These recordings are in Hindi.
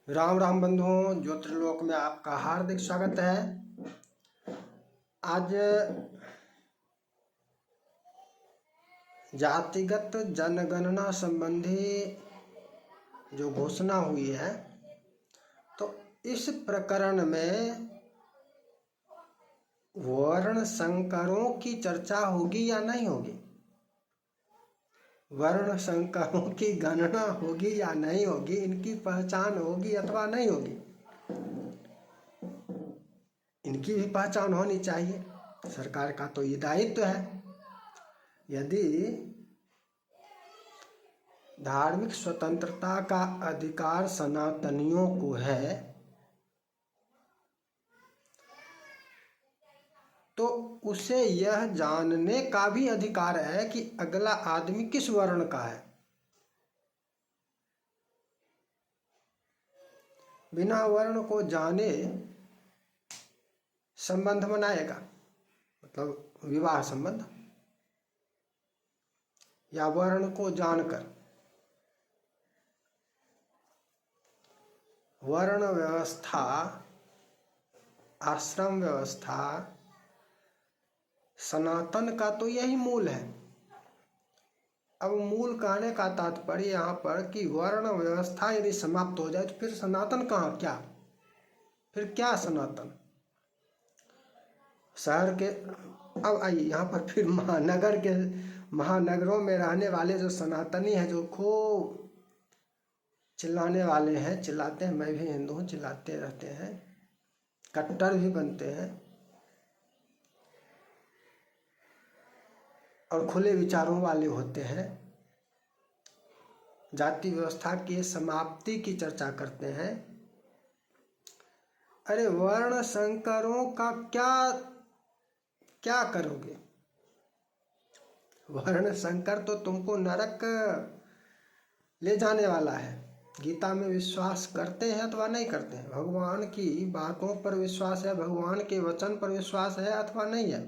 राम राम बंधुओं, ज्योतिर्लोक में आपका हार्दिक स्वागत है। आज जातिगत जनगणना संबंधी जो घोषणा हुई है, तो इस प्रकरण में वर्ण संकरों की चर्चा होगी या नहीं होगी, वर्ण संकरों की गणना होगी या नहीं होगी, इनकी पहचान होगी अथवा नहीं होगी। इनकी भी पहचान होनी चाहिए, सरकार का तो ये दायित्व है। यदि धार्मिक स्वतंत्रता का अधिकार सनातनियों को है, तो उसे यह जानने का भी अधिकार है कि अगला आदमी किस वर्ण का है। बिना वर्ण को जाने संबंध बनाएगा, मतलब विवाह संबंध, या वर्ण को जानकर वर्ण व्यवस्था, आश्रम व्यवस्था, सनातन का तो यही मूल है। अब मूल कहने का तात्पर्य यहाँ पर कि वर्ण व्यवस्था यदि समाप्त हो जाए तो फिर सनातन कहाँ, क्या फिर क्या सनातन। शहर के, अब आइए यहाँ पर फिर महानगरों में रहने वाले जो सनातनी हैं, जो खूब चिल्लाने वाले हैं, चिल्लाते हैं, मैं भी हिंदू हूँ, चिल्लाते रहते हैं, कट्टर भी बनते हैं और खुले विचारों वाले होते हैं, जाति व्यवस्था की समाप्ति की चर्चा करते हैं। अरे वर्ण संकरों का क्या करोगे? वर्ण संकर तो तुमको नरक ले जाने वाला है। गीता में विश्वास करते हैं अथवा नहीं करते हैं? भगवान की बातों पर विश्वास है, भगवान के वचन पर विश्वास है अथवा नहीं है?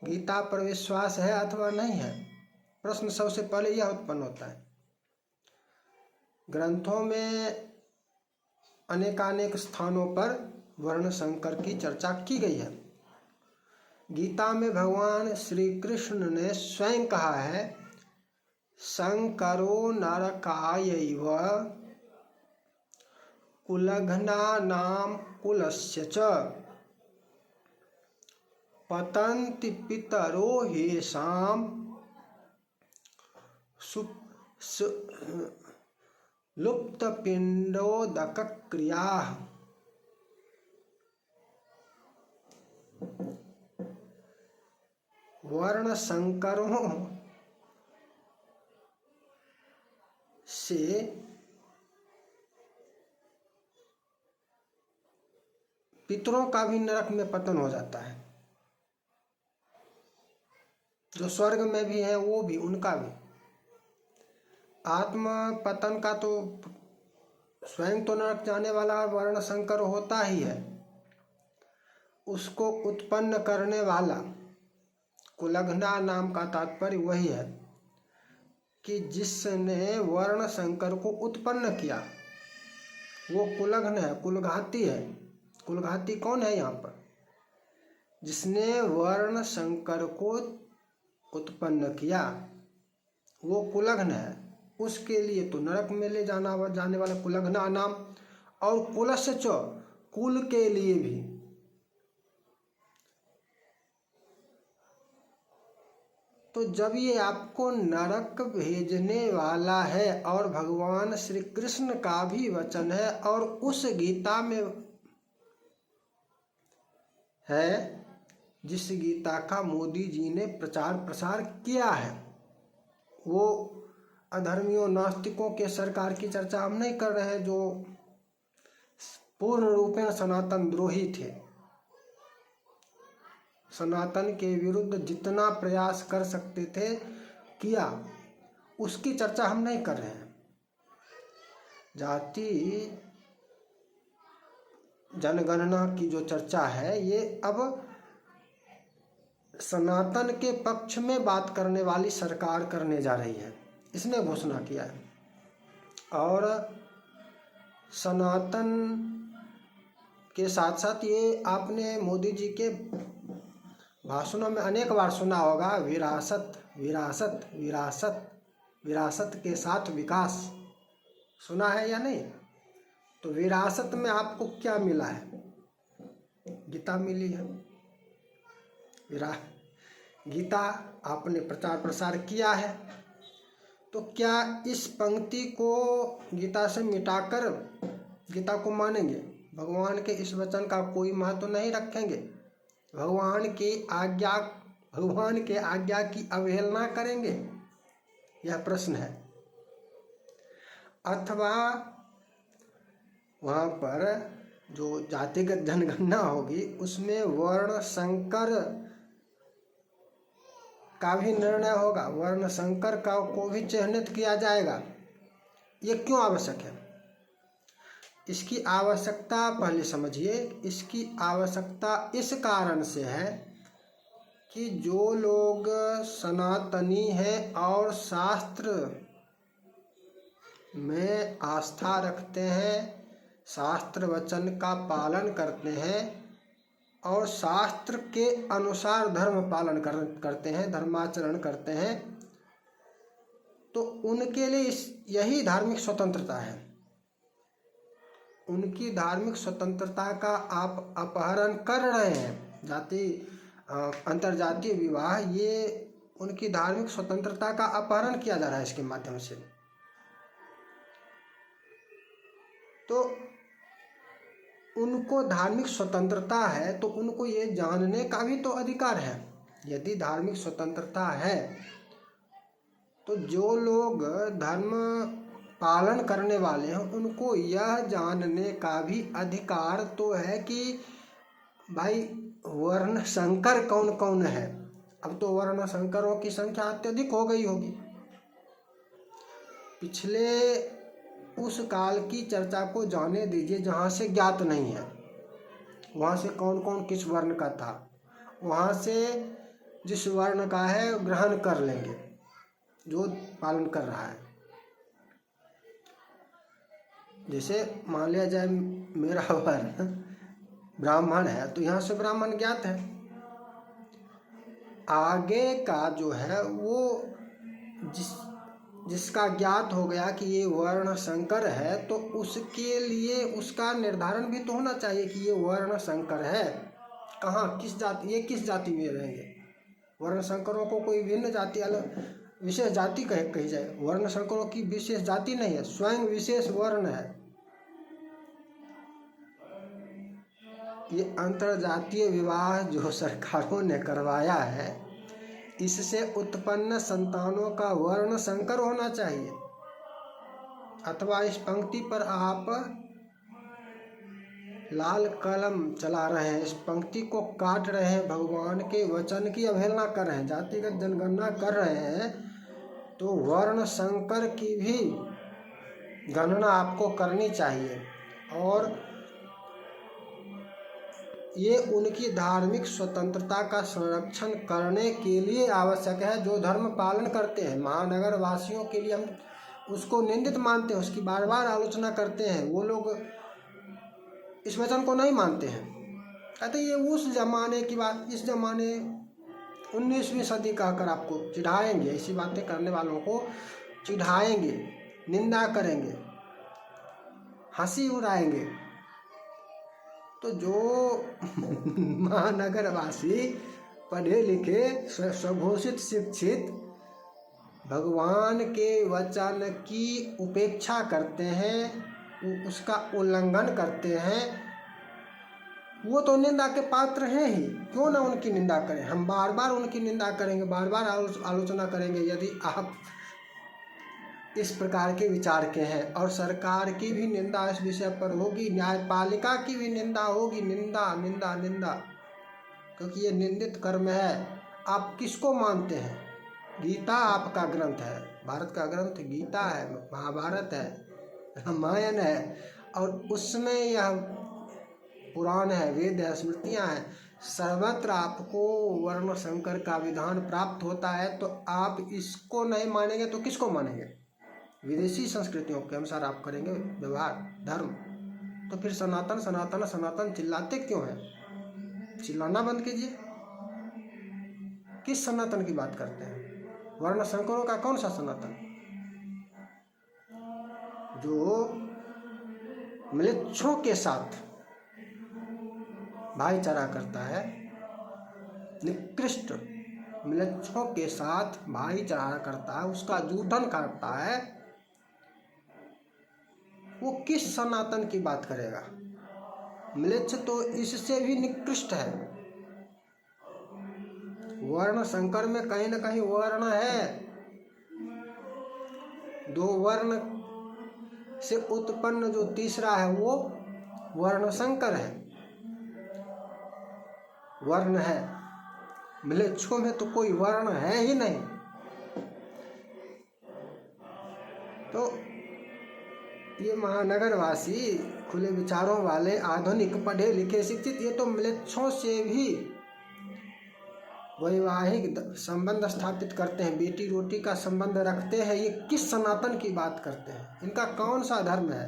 गीता पर विश्वास है अथवा नहीं है? प्रश्न सबसे पहले यह उत्पन्न होता है। ग्रंथों में अनेकानेक स्थानों पर वर्ण संकर की चर्चा की गई है। गीता में भगवान श्री कृष्ण ने स्वयं कहा है, संकरो नरकायैव कुलघ्नानां कुलस्य च पतन्ति पितरो हेषां लुप्तपिंडोदक क्रियाः। वर्ण संकरों से पितरों का भी नरक में पतन हो जाता है, जो स्वर्ग में भी है वो भी, उनका भी। आत्म पतन का तो स्वयं तो नरक जाने वाला वर्ण संकर होता ही है, उसको उत्पन्न करने वाला, कुलघ्ना नाम का तात्पर्य वही है कि जिसने वर्ण संकर को उत्पन्न किया वो कुलघ्न है, कुलघाती है। कुलघाती कौन है यहाँ पर? जिसने वर्ण संकर को उत्पन्न किया वो कुलघ्न है, उसके लिए तो नरक में ले जाने वाला कुलघ्ना नाम। और कुलस्य च, कुल के लिए भी। तो जब ये आपको नरक भेजने वाला है, और भगवान श्री कृष्ण का भी वचन है, और उस गीता में है जिस गीता का मोदी जी ने प्रचार प्रसार किया है, वो अधर्मियों नास्तिकों के सरकार की चर्चा हम नहीं कर रहे हैं, जो पूर्ण रूपेण सनातन द्रोही थे। सनातन के विरुद्ध जितना प्रयास कर सकते थे किया, उसकी चर्चा हम नहीं कर रहे हैं। जाति जनगणना की जो चर्चा है, ये अब सनातन के पक्ष में बात करने वाली सरकार करने जा रही है, इसने घोषणा किया है। और सनातन के साथ साथ ये आपने मोदी जी के भाषणों में अनेक बार सुना होगा, विरासत विरासत विरासत, विरासत के साथ विकास, सुना है या नहीं? तो विरासत में आपको क्या मिला है? गीता मिली है। गीता आपने प्रचार प्रसार किया है, तो क्या इस पंक्ति को गीता से मिटाकर गीता को मानेंगे? भगवान के इस वचन का कोई महत्व नहीं रखेंगे? भगवान के आज्ञा की अवहेलना करेंगे? यह प्रश्न है। अथवा वहाँ पर जो जातिगत जनगणना होगी उसमें वर्ण संकर का भी निर्णय होगा, वर्ण संकर को भी चिह्नित किया जाएगा। ये क्यों आवश्यक है? इसकी आवश्यकता पहले समझिए। इसकी आवश्यकता इस कारण से है कि जो लोग सनातनी हैं और शास्त्र में आस्था रखते हैं, शास्त्र वचन का पालन करते हैं और शास्त्र के अनुसार धर्म पालन करते हैं, धर्माचरण करते हैं, तो उनके लिए यही धार्मिक स्वतंत्रता है। उनकी धार्मिक स्वतंत्रता का आप अपहरण कर रहे हैं। अंतर्जातीय विवाह, ये उनकी धार्मिक स्वतंत्रता का अपहरण किया जा रहा है इसके माध्यम से। तो उनको धार्मिक स्वतंत्रता है तो उनको ये जानने का भी तो अधिकार है। यदि धार्मिक स्वतंत्रता है तो जो लोग धर्म पालन करने वाले हैं उनको यह जानने का भी अधिकार तो है कि भाई वर्ण संकर कौन कौन है। अब तो वर्ण संकरों की संख्या अत्यधिक हो गई होगी। पिछले उस काल की चर्चा को जाने दीजिए जहाँ से ज्ञात नहीं है, वहाँ से कौन कौन किस वर्ण का था, वहाँ से जिस वर्ण का है ग्रहण कर लेंगे जो पालन कर रहा है। जैसे मान लिया जाए मेरा वर्ण ब्राह्मण है तो यहाँ से ब्राह्मण ज्ञात है। आगे का जो है वो जिसका ज्ञात हो गया कि ये वर्ण संकर है तो उसके लिए उसका निर्धारण भी तो होना चाहिए कि ये वर्ण संकर है। कहाँ, किस जाति, ये किस जाति में रहेंगे। वर्ण संकरों को कोई भिन्न जाति अलग विशेष जाति कही जाए, वर्ण संकरों की विशेष जाति नहीं है, स्वयं विशेष वर्ण है। ये अंतरजातीय विवाह जो सरकारों ने करवाया है, इससे उत्पन्न संतानों का वर्ण संकर होना चाहिए। अथवा इस पंक्ति पर आप लाल कलम चला रहे हैं, इस पंक्ति को काट रहे हैं, भगवान के वचन की अवहेलना कर रहे हैं, जातिगत जनगणना कर रहे हैं, तो वर्ण संकर की भी गणना आपको करनी चाहिए। और ये उनकी धार्मिक स्वतंत्रता का संरक्षण करने के लिए आवश्यक है जो धर्म पालन करते हैं। महानगर वासियों के लिए हम उसको निंदित मानते हैं, उसकी बार बार आलोचना करते हैं। वो लोग इस वचन को नहीं मानते हैं, कहते ये उस जमाने की बात, इस जमाने 19वीं सदी कहकर आपको चिढ़ाएंगे। ऐसी बातें करने वालों को चिढ़ाएंगे, निंदा करेंगे, हंसी उड़ाएंगे। तो जो महानगर वासी पढ़े लिखे स्वघोषित शिक्षित भगवान के वचन की उपेक्षा करते हैं, उसका उल्लंघन करते हैं, वो तो निंदा के पात्र हैं ही। क्यों ना उनकी निंदा करें, हम बार बार उनकी निंदा करेंगे, बार बार आलोचना करेंगे यदि आप इस प्रकार के विचार के हैं। और सरकार की भी निंदा इस विषय पर होगी, न्यायपालिका की भी निंदा होगी, निंदा निंदा निंदा, क्योंकि ये निंदित कर्म है। आप किसको मानते हैं? गीता आपका ग्रंथ है, भारत का ग्रंथ गीता है, महाभारत है, रामायण है, और उसमें यह पुराण है, वेद है, स्मृतियाँ हैं। सर्वत्र आपको वर्ण संकर का विधान प्राप्त होता है, तो आप इसको नहीं मानेंगे तो किसको मानेंगे? विदेशी संस्कृतियों के अनुसार आप करेंगे व्यवहार धर्म, तो फिर सनातन सनातन सनातन चिल्लाते क्यों हैं? चिल्लाना बंद कीजिए। किस सनातन की बात करते हैं? वर्ण संकरों का कौन सा सनातन? जो म्लेच्छों के साथ भाईचारा करता है, निकृष्ट म्लेच्छों के साथ भाईचारा करता है, उसका जूठन करता है, वो किस सनातन की बात करेगा? म्लेच्छ तो इससे भी निकृष्ट है। वर्ण संकर में कहीं न कहीं वर्ण है। दो वर्ण से उत्पन्न जो तीसरा है वो वर्ण संकर है, वर्ण है। म्लेच्छों में तो कोई वर्ण है ही नहीं। तो ये महानगरवासी, खुले विचारों वाले, आधुनिक, पढ़े लिखे, शिक्षित, ये तो म्लेच्छों से भी वैवाहिक संबंध स्थापित करते हैं, बेटी रोटी का संबंध रखते हैं। ये किस सनातन की बात करते हैं? इनका कौन सा धर्म है?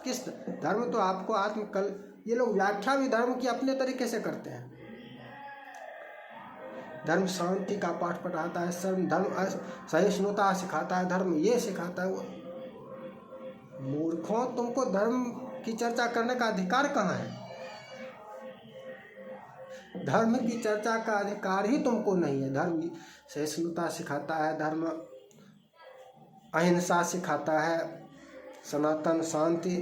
किस धर्म? तो आपको आत्मकल, ये लोग व्याख्या भी धर्म की अपने तरीके से करते हैं। धर्म शांति का पाठ पढ़ाता है, धर्म सहिष्णुता सिखाता है, धर्म ये सिखाता है। वो मूर्खों, तुमको धर्म की चर्चा करने का अधिकार कहाँ है? धर्म की चर्चा का अधिकार ही तुमको नहीं है। धर्म सहिष्णुता सिखाता है, धर्म अहिंसा सिखाता है, सनातन शांति,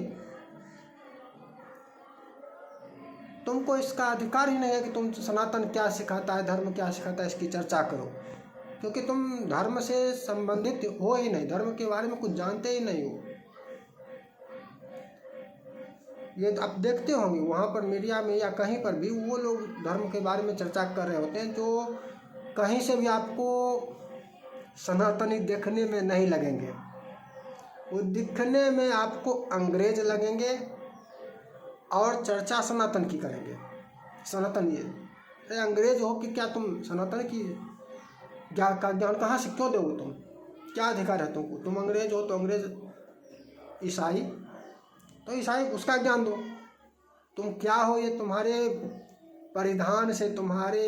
तुमको इसका अधिकार ही नहीं है कि तुम सनातन क्या सिखाता है, धर्म क्या सिखाता है, इसकी चर्चा करो, क्योंकि तुम धर्म से संबंधित हो ही नहीं, धर्म के बारे में कुछ जानते ही नहीं हो। ये आप देखते होंगे वहाँ पर मीडिया में या कहीं पर भी वो लोग धर्म के बारे में चर्चा कर रहे होते हैं, जो कहीं से भी आपको सनातनी देखने में नहीं लगेंगे। वो दिखने में आपको अंग्रेज लगेंगे और चर्चा सनातन की करेंगे। सनातन ये अंग्रेज हो कि क्या तुम सनातन की ज्ञान कहाँ से क्यों दोगे? तुम क्या अधिकार है तुमको? तुम अंग्रेज हो तो अंग्रेज, ईसाई तो ईसाई, उसका ज्ञान दो। तुम क्या हो ये तुम्हारे परिधान से, तुम्हारे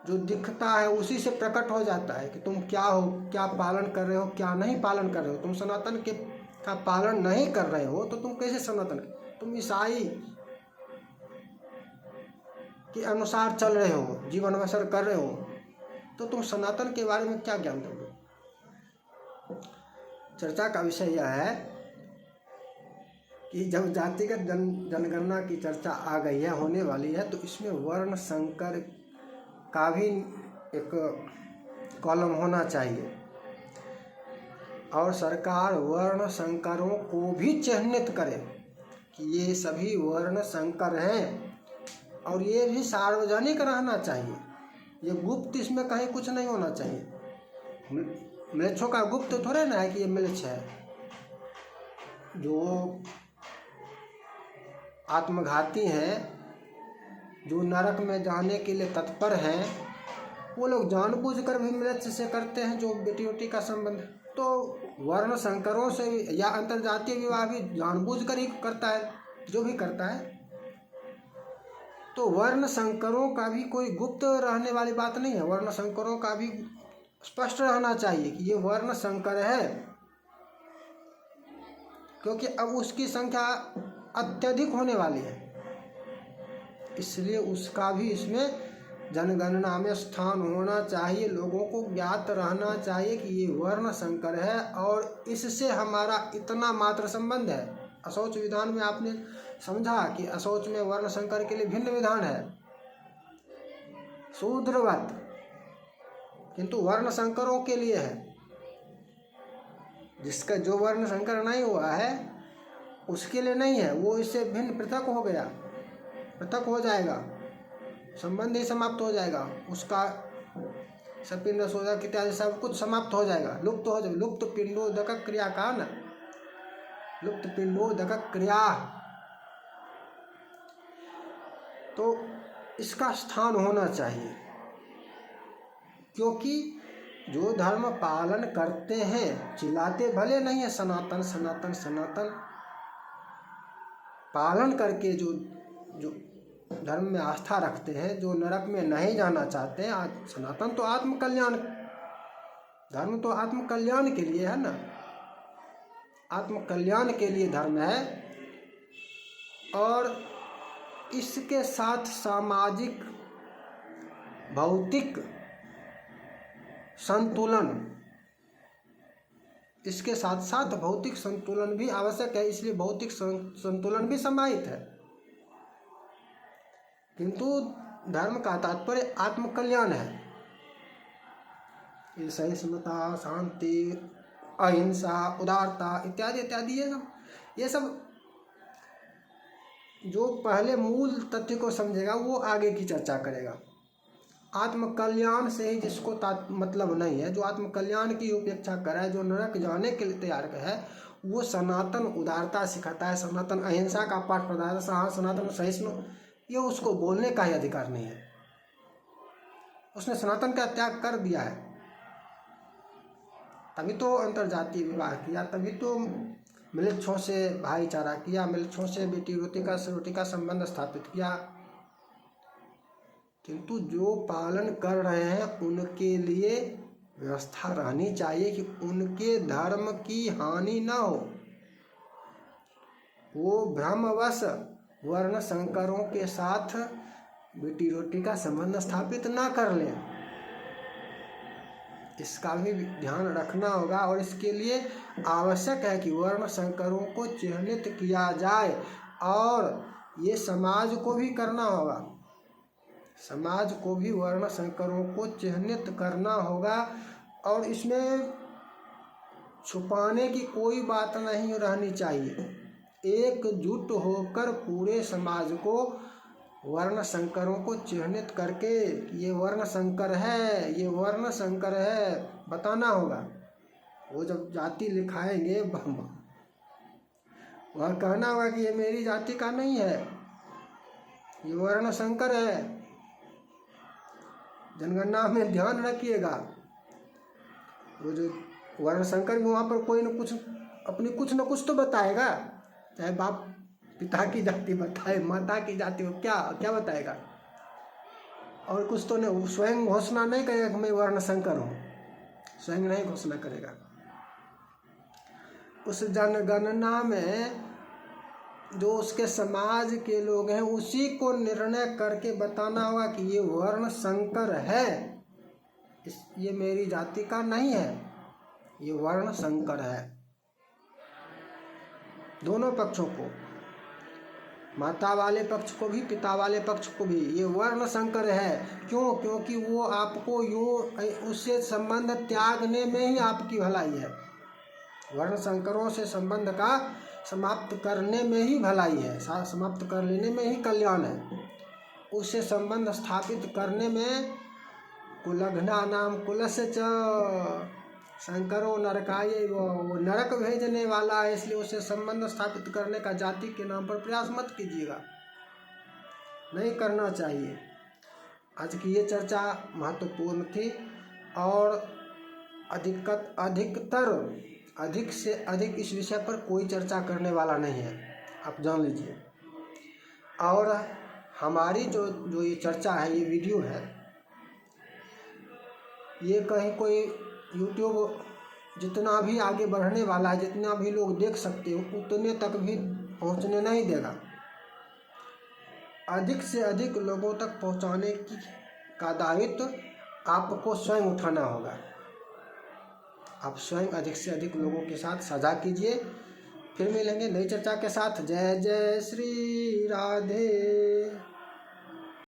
जो दिखता है उसी से प्रकट हो जाता है कि तुम क्या हो, क्या पालन कर रहे हो, क्या नहीं पालन कर रहे हो। तुम सनातन के का पालन नहीं कर रहे हो तो तुम कैसे सनातन? तुम ईसाई के अनुसार चल रहे हो, जीवन बसर कर रहे हो, तो तुम सनातन के बारे में क्या ज्ञान दोगे? चर्चा का विषय यह है कि जब जातिगत जनगणना की चर्चा आ गई है, होने वाली है, तो इसमें वर्ण संकर का भी एक कॉलम होना चाहिए और सरकार वर्ण संकरों को भी चिन्हित करे कि ये सभी वर्ण संकर हैं और ये भी सार्वजनिक रहना चाहिए। ये गुप्त, इसमें कहीं कुछ नहीं होना चाहिए। म्लेच्छों का गुप्त थोड़े ना है कि ये म्लेच्छ है। जो आत्मघाती हैं, जो नरक में जाने के लिए तत्पर हैं, वो लोग जानबूझकर भी म्लेच्छ से करते हैं जो बेटी बेटी का संबंध। तो वर्ण संकरों से या अंतर्जातीय विवाह भी जानबूझकर ही करता है जो भी करता है। तो वर्ण संकरों का भी कोई गुप्त रहने वाली बात नहीं है। वर्ण संकरों का भी स्पष्ट रहना चाहिए कि ये वर्ण संकर है, क्योंकि अब उसकी संख्या अत्यधिक होने वाली है, इसलिए उसका भी इसमें जनगणना में स्थान होना चाहिए। लोगों को ज्ञात रहना चाहिए कि ये वर्ण संकर है और इससे हमारा इतना मात्र संबंध है। अशौच विधान में आपने समझा कि अशौच में वर्ण संकर के लिए भिन्न विधान है, शूद्रवत, किंतु वर्ण संकरों के लिए है। जिसका जो वर्ण संकर नहीं हुआ है उसके लिए नहीं है, वो इससे भिन्न पृथक हो गया, पृथक हो जाएगा, संबंध ही समाप्त हो जाएगा, उसका सपिंड शोधक इत्यादि सब कुछ समाप्त हो जाएगा, लुप्त हो जाएगा। लुप्त पिंडोदक क्रिया का ना, लुप्त पिंडोदक क्रिया, तो इसका स्थान होना चाहिए, क्योंकि जो धर्म पालन करते हैं, चिल्लाते भले नहीं है सनातन सनातन सनातन, पालन करके जो जो धर्म में आस्था रखते हैं, जो नरक में नहीं जाना चाहते हैं, सनातन तो आत्मकल्याण, धर्म तो आत्मकल्याण के लिए है ना, आत्मकल्याण के लिए धर्म है। और इसके साथ सामाजिक भौतिक संतुलन, इसके साथ साथ भौतिक संतुलन भी आवश्यक है, इसलिए भौतिक संतुलन भी समाहित है। किंतु धर्म का तात्पर्य आत्मकल्याण है। ये सहिष्णुता, शांति, अहिंसा, उदारता इत्यादि इत्यादि ये सब जो पहले मूल तथ्य को समझेगा वो आगे की चर्चा करेगा। आत्मकल्याण से ही जिसको मतलब नहीं है, जो आत्मकल्याण की उपेक्षा कर रहा है, जो नरक जाने के लिए तैयार है, वो सनातन उदारता सिखाता है, सनातन अहिंसा का पाठ पढ़ाता है, सनातन सहिष्णु, ये उसको बोलने का ही अधिकार नहीं है। उसने सनातन का त्याग कर दिया है, तभी तो अंतरजातीय विवाह किया, तभी तो मिलछों से भाईचारा किया, मिलछों से बेटी रोटी का संबंध स्थापित किया। किंतु जो पालन कर रहे हैं उनके लिए व्यवस्था रहनी चाहिए कि उनके धर्म की हानि न हो, वो भ्रमवश वर्ण संकरों के साथ बेटी रोटी का संबंध स्थापित ना कर लें। इसका भी ध्यान रखना होगा और इसके लिए आवश्यक है कि वर्ण संकरों को चिह्नित किया जाए, और ये समाज को भी करना होगा, समाज को भी वर्ण संकरों को चिह्नित करना होगा। और इसमें छुपाने की कोई बात नहीं रहनी चाहिए, एकजुट होकर पूरे समाज को वर्ण संकरों को चिह्नित करके ये वर्ण संकर है, ये वर्ण संकर है बताना होगा। वो जब जाति लिखाएंगे वह कहना होगा कि ये मेरी जाति का नहीं है, ये वर्ण संकर है। जनगणना में ध्यान रखिएगा, वो जो वर्ण संकर भी वहाँ पर कोई न कुछ अपनी कुछ न कुछ तो बताएगा, चाहे बाप पिता की जाति बताए, माता की जाति हो, क्या क्या बताएगा, और कुछ तो नहीं, स्वयं घोषणा नहीं करेगा कि मैं वर्ण संकर हूँ, स्वयं नहीं घोषणा करेगा। उस जनगणना में जो उसके समाज के लोग हैं उसी को निर्णय करके बताना होगा कि ये वर्ण संकर है, ये मेरी जाति का नहीं है, ये वर्ण संकर है। दोनों पक्षों को, माता वाले पक्ष को भी पिता वाले पक्ष को भी, ये वर्ण संकर है। क्यों? क्योंकि वो आपको यूँ उससे संबंध त्यागने में ही आपकी भलाई है, वर्ण संकरों से संबंध का समाप्त करने में ही भलाई है, समाप्त कर लेने में ही कल्याण है। उससे संबंध स्थापित करने में कुलघ्ना नाम कुलस्य च शंकरो नरकाय, वो नरक भेजने वाला है, इसलिए उसे संबंध स्थापित करने का जाति के नाम पर प्रयास मत कीजिएगा, नहीं करना चाहिए। आज की ये चर्चा महत्वपूर्ण थी और अधिक से अधिक इस विषय पर कोई चर्चा करने वाला नहीं है, आप जान लीजिए। और हमारी जो ये चर्चा है, ये वीडियो है, ये कहीं कोई YouTube जितना भी आगे बढ़ने वाला है, जितना भी लोग देख सकते हो उतने तक भी पहुंचने नहीं देगा। अधिक से अधिक लोगों तक पहुंचाने का दायित्व आपको स्वयं उठाना होगा। आप स्वयं अधिक से अधिक लोगों के साथ साझा कीजिए। फिर मिलेंगे नई चर्चा के साथ। जय जय श्री राधे।